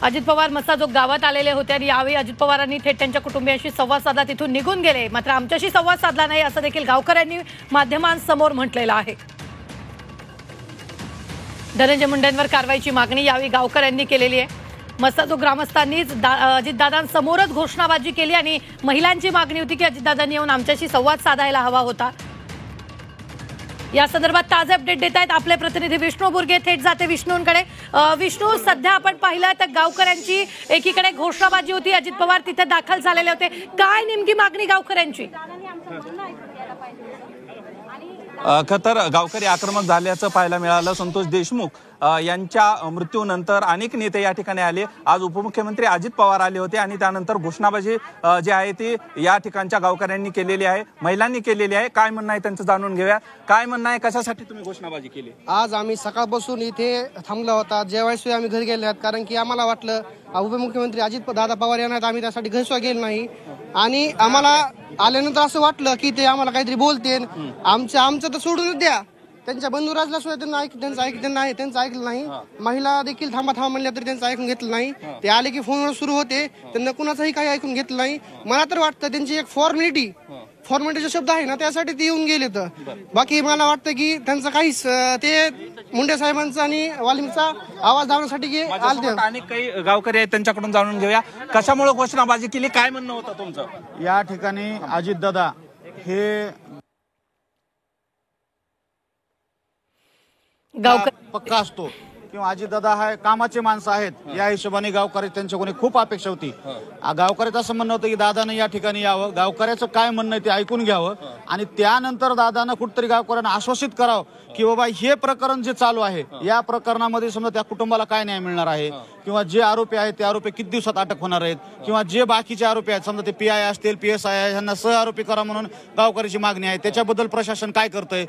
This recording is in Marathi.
अजित पवार मस्साजोग गावात आलेले होते आणि यावेळी अजित पवारांनी थेट त्यांच्या कुटुंबियांशी संवाद साधला, तिथून निघून गेले. मात्र आमच्याशी संवाद साधला नाही असं देखील गावकऱ्यांनी माध्यमांसमोर म्हटलेलं आहे. धनंजय मुंडेंवर कारवाईची मागणी यावेळी गावकऱ्यांनी केलेली आहे. मस्साजोग ग्रामस्थांनीच अजितदादांसमोरच घोषणाबाजी केली आणि महिलांची मागणी होती की अजितदादांनी येऊन आमच्याशी संवाद साधायला हवा होता. या संदर्भात ताजे अपडेट देत आहेत आपले प्रतिनिधी विष्णू बुर्गे. थेट जाते विष्णूंकडे. विष्णू, सध्या आपण पाहिलं तर गावकऱ्यांची एकीकडे घोषणाबाजी होती, अजित पवार तिथे दाखल झालेले होते. काय नेमकी मागणी गावकऱ्यांची? खतर गावकरी आक्रमक झाल्याचं पाहायला मिळालं. संतोष देशमुख यांच्या मृत्यूनंतर अनेक नेते या ठिकाणी आले. आज उपमुख्यमंत्री अजित पवार आले होते आणि त्यानंतर घोषणाबाजी जी आहे ती या ठिकाणच्या गावकऱ्यांनी केलेली आहे, महिलांनी केलेली आहे. काय म्हणणं आहे त्यांचं जाणून घेऊया. काय म्हणणं आहे, कशासाठी तुम्ही घोषणाबाजी केली? आज आम्ही सकाळपासून इथे थांबला होता, जेवायला आम्ही घरी गेले आहेत. कारण की आम्हाला वाटलं उपमुख्यमंत्री अजित दादा पवार येणार, आम्ही त्यासाठी घरी गेलो नाही. आणि आम्हाला आल्यानंतर असं वाटलं की ते आम्हाला काहीतरी बोलते. आमचं तर सोडूनच द्या, त्यांच्या बंधुराजला सुद्धा त्यांचं ऐकलं नाही. महिला देखील थांबा म्हणल्या तरी त्यांचं ऐकून घेतलं नाही. ते आले की फोनवर सुरू होते, त्यांना कुणाचंही काही ऐकून घेतलं नाही. मला तर वाटतं त्यांची एक फॉर्मॅलिटीचा शब्द आहे ना, त्यासाठी ते येऊन गेले. तर बाकी मला वाटतं की त्यांचं काहीच, ते मुंडे साहेबांचा आणि वाल्मीचा आवाज दाबण्यासाठी आले. अनेक काही गावकरी आहेत, त्यांच्याकडून जाणून घेऊया कशामुळे घोषणाबाजी केली, काय म्हणणं होतं तुमचं? या ठिकाणी अजितदादा हे पक्का असतो किंवा अजितदादा हा कामाचे माणसं आहेत, या हिशोबाने गावकरी त्यांच्याकडून खूप अपेक्षा होती. गावकऱ्याचं असं म्हणणं होतं की दादानं या ठिकाणी यावं, गावकऱ्याचं काय म्हणणं आहे ते ऐकून घ्यावं आणि त्यानंतर दादानं कुठतरी गावकऱ्यांना आश्वासित करावं की बाबा हे प्रकरण जे चालू आहे, या प्रकरणामध्ये समजा त्या कुटुंबाला काय न्याय मिळणार आहे किंवा जे आरोपी आहेत ते आरोपी किती दिवसात अटक होणार आहेत किंवा जे बाकीचे आरोपी आहेत, समजा ते PI असतील, PSI यांना सह आरोपी करा म्हणून गावकऱ्याची मागणी आहे. त्याच्याबद्दल प्रशासन काय करतंय?